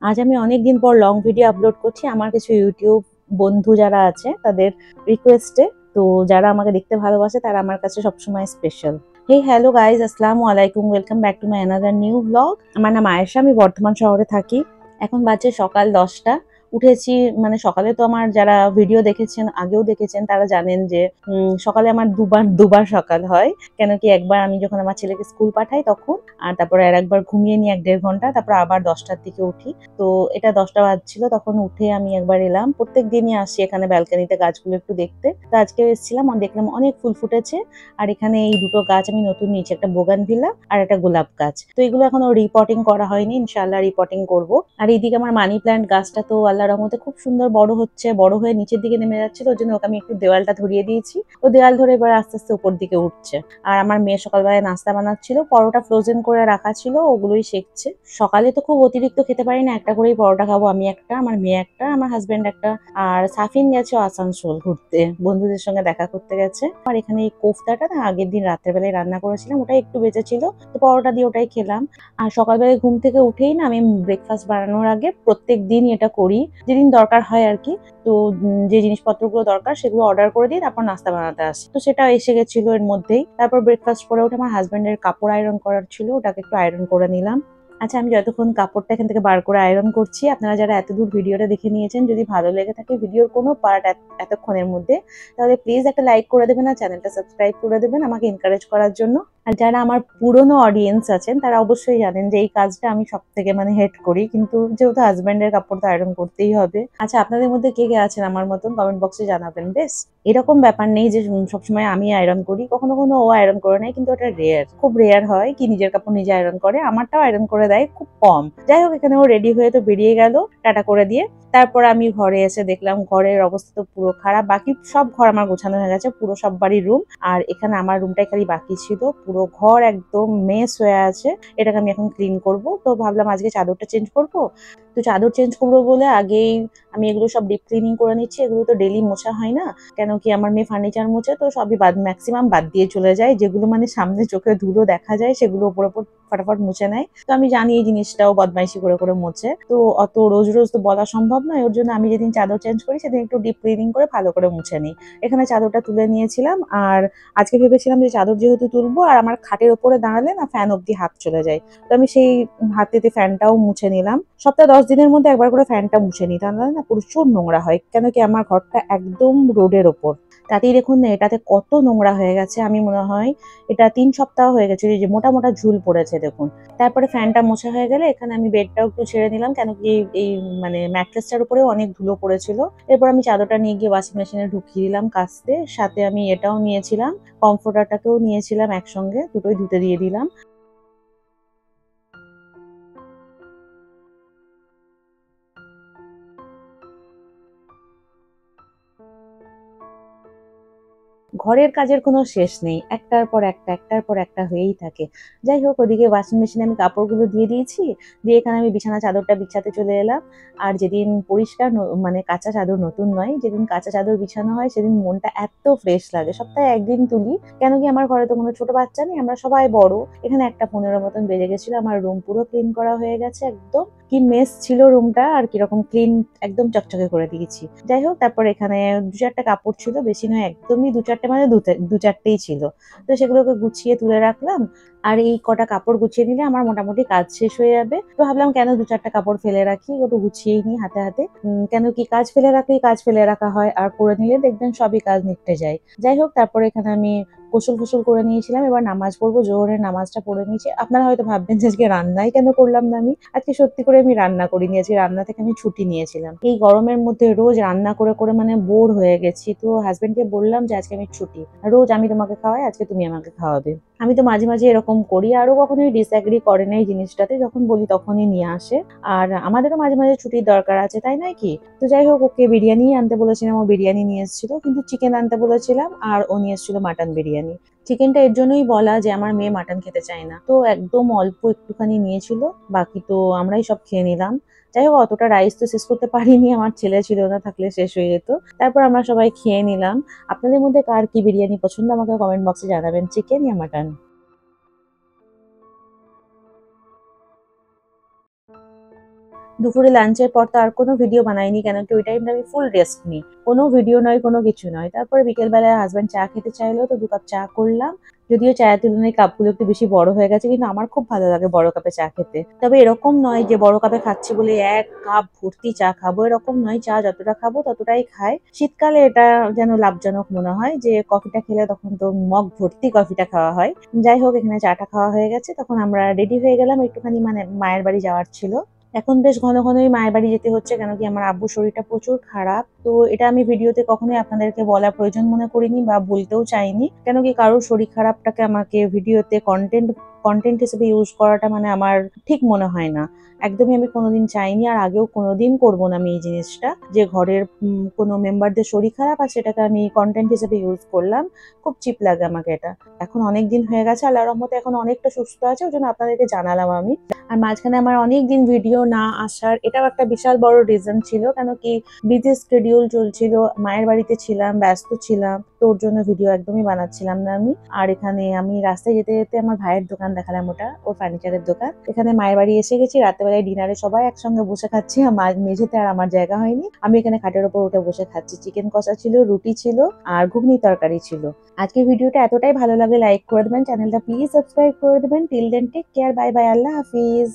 আজ আমি অনেকদিন পর লং ভিডিও আপলোড করছি আমার কিছু ইউটিউব বন্ধু যারা আছে তাদের রিকোয়েস্টে। তো যারা আমাকে দেখতে ভালোবাসে তারা আমার কাছে সবসময় স্পেশাল। হে হ্যালো গাইজ, আসসালামু আলাইকুম, welcome back to my another new blog. আমার নাম আয়েশা, আমি বর্ধমান শহরে থাকি। এখন বাজে সকাল 10টা। উঠেছি, মানে সকালে তো আমার যারা ভিডিও দেখেছেন আগেও দেখেছেন তারা জানেন যে সকালে আমার দুবার দুবার সকাল হয়। কেন কি একবার আমি যখন আমার ছেলেকে স্কুল পাঠাই তখন, আর তারপরে আর একবার ঘুমিয়ে নিই 1-1.5 ঘন্টা, তারপর আবার 10টার দিকে উঠি। তো এটা 10টা বাজছিল, তখন উঠে আমি একবার এলাম। প্রত্যেক দিনই আসি এখানে ব্যালকনিতে গাছগুলো একটু দেখতে। তো আজকেও এসেছিলাম, আর দেখলাম অনেক ফুল ফুটেছে। আর এখানে এই দুটো গাছ আমি নতুন নিয়েছি, একটা বোগানভিলা আর একটা গোলাপ গাছ। তো এগুলো এখনো রিপোর্টিং করা হয়নি, ইনশাল্লাহ রিপোর্টিং করব। আর এইদিকে আমার মানি প্ল্যান্ট গাছটা তো আল্লাহর রহমতে খুব সুন্দর বড় হচ্ছে, বড় হয়ে নিচের দিকে নেমে যাচ্ছে। তো ওর জন্য ওকে আমি একটু দেওয়ালটা ধরিয়ে দিয়েছি, ও দেওয়াল ধরে এবার আস্তে আস্তে উপর দিকে উঠছে। আর আমার মেয়ে সকালবেলায় নাস্তা বানাচ্ছিল, পরোটা ফ্রোজেন করে রাখা ছিল, ওগুলোই সেঁকছে। সকালে তো খুব অতিরিক্ত খেতে পারি না, একটা করেই পরোটা খাবো, আমি একটা, আমার মেয়ে একটা, আমার হাজবেন্ড একটা। আর সাফিন গেছে আসানসোল ঘুরতে, বন্ধুদের সঙ্গে দেখা করতে গেছে। আর এখানে এই কোফতাটা না আগের দিন রাত্রের বেলায় রান্না করেছিলাম, ওটাই একটু বেঁচে ছিল, তো পরোটা দিয়ে ওটাই খেলাম। আর সকালবেলায় ঘুম থেকে উঠেই না আমি ব্রেকফাস্ট বানানোর আগে প্রত্যেক দিনই এটা করি, যেদিন দরকার হয় আর কি। তো যে জিনিসপত্রগুলো দরকার সেগুলো অর্ডার করে দিয়ে তারপর নাস্তা বানাতে আসি। তো সেটা এসে গেছিল এর মধ্যেই। তারপর ব্রেকফাস্ট করে উঠে আমার হাজবেন্ডের কাপড় আয়রন করার ছিল, ওটাকে একটু আয়রন করে নিলাম। আচ্ছা, আমি যতক্ষণ কাপড়টা এখান থেকে বার করে আয়রন করছি, আপনারা যারা এতদূর ভিডিওটা দেখে নিয়েছেন, যদি ভালো লেগে থাকে ভিডিওর কোনো পার্ট এতক্ষণের মধ্যে, তাহলে প্লিজ একটা লাইক করে দেবেন আর চ্যানেলটা সাবস্ক্রাইব করে দেবেন আমাকে এনকারেজ করার জন্য। আর যারা আমার পুরনো অডিয়েন্স আছেন তারা অবশ্যই জানেন যে এই কাজটা আমি সব থেকে হেড করি, কিন্তু যেহেতু হাজবেন্ডের কাপড় তো আয়রন করতেই হবে। আচ্ছা, আপনাদের মধ্যে কে কে আছেন আমার মতন কমেন্ট বক্সে জানাবেন। বেশ, এরকম ব্যাপার নেই যে সবসময় আমি আয়রন করি, কখনো কখনো ও আয়রন করে নেয়, কিন্তু ওটা রেয়ার, খুব রেয়ার হয় কি নিজের কাপড় নিজে আয়রন করে। আমারটাও আয়রন করে দেয় খুব কম। যাই হোক, এখানে ও রেডি হয়ে তো বেরিয়ে গেল টাটা করে দিয়ে। তারপর আমি ঘরে এসে দেখলাম ঘরের অবস্থা তো পুরো খারাপ, বাকি সব ঘর আমার গোছানো হয়ে গেছে, পুরো সব বাড়ির রুম। আর এখানে আমার রুমটাই খালি বাকি ছিল, পুরো ঘর একদম মেস হয়ে আছে। এটাকে আমি এখন ক্লিন করব। তো ভাবলাম আজকে চাদরটা চেঞ্জ করব। তো চাদর চেঞ্জ করবো বলে আগেই আমি এগুলো সব ডিপ ক্লিনিং করে নিচ্ছি। এগুলো তো ডেলি মোছা হয় না, কেন কি আমার মেয়ে ফার্নিচার মোছে, তো সবই ম্যাক্সিমাম বাদ দিয়ে চলে যায়। যেগুলো সামনে চোখে ধুলো দেখা যায় সেগুলো ওপর ওপর ফটাফট মুছে নেয়। তো আমি জানি এই জিনিসটাও বদমাইশি করে করে মোছে, তো অত রোজ রোজ তো বলা সম্ভব নয়। ওর জন্য আমি যেদিন চাদর চেঞ্জ করি সেদিন একটু ডিপ ক্লিনিং করে ভালো করে মুছে নিই। এখানে চাদরটা তুলে নিয়েছিলাম, আর আজকে ভেবেছিলাম যে চাদর যেহেতু তুলবো, আর আমার খাটের ওপরে দাঁড়ালে না ফ্যান অব্দি হাত চলে যায়, তো আমি সেই হাতেতে ফ্যানটাও মুছে নিলাম। সপ্তাহে 10 দিনের মধ্যে একবার করে ফ্যানটা মুছে নিই, তাহলে না প্রচুর নোংরা হয়। কেন কি আমার ঘরটা একদম রোডের ওপর, তাতেই দেখুন না এটাতে কত নোংরা হয়ে গেছে। আমি মনে হয় এটা 3 সপ্তাহ হয়ে গেছে, এই যে মোটা মোটা ঝুল পড়েছে দেখুন। তারপরে ফ্যানটা মোছা হয়ে গেলে এখানে আমি বেডটাও একটু ছেড়ে নিলাম, কেন কি এই ম্যাট্রেসটার উপরেও অনেক ধুলো পড়েছিল। এরপর আমি চাদরটা নিয়ে গিয়ে ওয়াশিং মেশিনে ঢুকিয়ে দিলাম কাচতে। সাথে আমি এটাও নিয়েছিলাম, কমফোর্টারটাকেও নিয়েছিলাম, একসঙ্গে দুটোই ধুতে দিয়ে দিলাম। ঘরের কাজের কোনো শেষ নেই, একটার পর একটা একটার পর একটা হয়েই থাকে। যাই হোক, ওদিকে ওয়াশিং মেশিনে আমি কাপড়গুলো দিয়ে দিয়েছি, দিয়ে এখানে আমি বিছানা চাদরটা বিছাতে চলে এলাম। আর যেদিন পরিষ্কার কাঁচা চাদর নতুন নয়, যেদিন কাঁচা চাদর বিছানো হয় সেদিন মনটা এত ফ্রেশ লাগে। সপ্তাহে একদিন তুলি, কেন কি আমার ঘরে তো কোনো ছোট বাচ্চা নেই, আমরা সবাই বড়। এখানে 1টা 15 মতন বেজে গেছিল, আমার রুম পুরো ক্লিন করা হয়ে গেছে একদম। কি মেস ছিল রুমটা, আর কিরকম ক্লিন, একদম চকচকে করে দিয়েছি। যাই হোক, তারপর এখানে 2-4টা কাপড় ছিল, বেশি নয়, একদমই 2-4টে, দু চারটেই ছিল। তো সেগুলোকে গুছিয়ে তুলে রাখলাম। আর এই কটা কাপড় গুছিয়ে নিলে আমার মোটামুটি কাজ শেষ হয়ে যাবে। তো ভাবলাম কেন 2-4টা কাপড় ফেলে রাখি, একটু গুছিয়েই নিই হাতে হাতে। কেন কি কাজ ফেলে রাখলেই কাজ ফেলে রাখা হয়, আর করে নিলে দেখবেন সবই কাজ নিপটে যায়। যাই হোক, তারপরে এখানে আমি গোসল ফোসল করে নিয়েছিলাম, এবার নামাজ পড়বো, জোহরের নামাজটা পড়ে নিয়েছি। আপনারা হয়তো ভাববেন যে আজকে রান্নাই কেন করলাম না আমি। আজকে সত্যি করে আমি রান্না করিনি, আজকে রান্না থেকে আমি ছুটি নিয়েছিলাম। এই গরমের মধ্যে রোজ রান্না করে করে বোর হয়ে গেছি। তো হাজবেন্ডকে বললাম যে আজকে আমি ছুটি, রোজ আমি তোমাকে খাওয়াই, আজকে তুমি আমাকে খাওয়াবে। আমি তো মাঝে মাঝে এরকম করি, আরো কখনোই ডিসঅ্যাগ্রি করে না এই জিনিসটাতে, যখন বলি তখনই নিয়ে আসে। আর আমাদেরও মাঝে মাঝে ছুটির দরকার আছে, তাই নয় কি? তো যাই হোক, ওকে বিরিয়ানি আনতে বলেছিলাম, ও বিরিয়ানি নিয়ে এসেছিল, কিন্তু চিকেন আনতে বলেছিলাম আর ও নিয়ে এসেছিল মাটন বিরিয়ানি। চিকেনটা এর জন্যই বলা যে আমার মেয়ে মাটন খেতে চায় না, তো একদম অল্প একটুখানি নিয়েছিল, বাকি তো আমরাই সব খেয়ে নিলাম। যাই হোক, অতটা রাইস তো শেষ করতে পারিনি, আমার ছেলে ছিল না, থাকলে শেষ হয়ে যেত। তারপর আমরা সবাই খেয়ে নিলাম। আপনাদের মধ্যে কার কি বিরিয়ানি পছন্দ আমাকে কমেন্ট বক্সে জানাবেন, চিকেন ইয়া মাটন। দুপুরে লাঞ্চের পর তো আর কোনো ভিডিও বানাইনি, কেন কি ওই টাইমটা আমি ফুল রেস্ট নিই, কোনো ভিডিও নয় কোনো কিছু নয়। তারপরে বিকেলবেলায় হাজব্যান্ড চা খেতে চাইলো, তো 2 কাপ চা করলাম। যদিও চায়ের তুলনায় কাপগুলো একটু বেশি বড় হয়ে গেছে, কিন্তু আমার খুব ভালো লাগে বড় কাপে চা খেতে। তবে এরকম নয় যে বড় কাপে খাচ্ছি বলে 1 কাপ ভর্তি চা খাবো, এরকম নয়। চা যতটা খাবো ততটাই খাই। শীতকালে এটা যেন লাভজনক মনে হয় যে কফিটা খেলে তখন তো মগ ভর্তি কফিটা খাওয়া হয়। যাই হোক, এখানে চাটা খাওয়া হয়ে গেছে, তখন আমরা রেডি হয়ে গেলাম, একটুখানি মানে মায়ের বাড়ি যাওয়ার ছিল। এখন বেশ ঘন ঘনই মায়ের বাড়ি যেতে হচ্ছে, কেন কি আমার আব্বুর শরীরটা প্রচুর খারাপ। তো এটা আমি ভিডিওতে কখনোই আপনাদেরকে বলার প্রয়োজন মনে করিনি বা বলতেও চাইনি, কেন কি কারোর শরীর খারাপটাকে আমাকে ভিডিওতে কন্টেন্ট হিসেবে ইউজ করাটা মানে আমার ঠিক মনে হয় না। একদমই আমি কোনোদিন চাইনি, আর আগেও কোনোদিন করবো না আমি এই জিনিসটা, যে ঘরের কোনো মেম্বারদের শরীর খারাপ আর সেটাকে আমি কন্টেন্ট হিসেবে ইউজ করলাম। খুব চিপ লাগে আমাকে এটা। এখন অনেক দিন হয়ে গেছে, আল্লাহর রহমতে এখন অনেকটা সুস্থ আছে, ওই জন্য আপনাদেরকে জানালাম আমি। আর মাঝখানে আমার অনেকদিন ভিডিও না আসার এটাও একটা বিশাল বড় রিজন ছিল, কেন কি বিজি শিডিউল চলছিল, মায়ের বাড়িতে ছিলাম, ব্যস্ত ছিলাম, তো ওর জন্য ভিডিও একদমই বানাচ্ছিলাম না আমি। আর এখানে আমি রাস্তায় যেতে যেতে আমার ভাইয়ের দোকান দেখালাম, ওটা ওর ফার্নিচারের দোকান। এখানে মায়ের বাড়ি এসে গেছি, রাত্রেবেলায় ডিনারে সবাই একসঙ্গে বসে খাচ্ছি, আমার মেঝেতে আর আমার জায়গা হয়নি, আমি এখানে খাটের ওপর উঠে বসে খাচ্ছি। চিকেন কষা ছিল, রুটি ছিল, আর ঘুগনি তরকারি ছিল। আজকের ভিডিওটা এতটাই ভালো লাগলে লাইক করে দেবেন, চ্যানেলটা প্লিজ সাবস্ক্রাইব করে দেবেন। Till then take care, bye bye, আল্লাহ হাফিজ।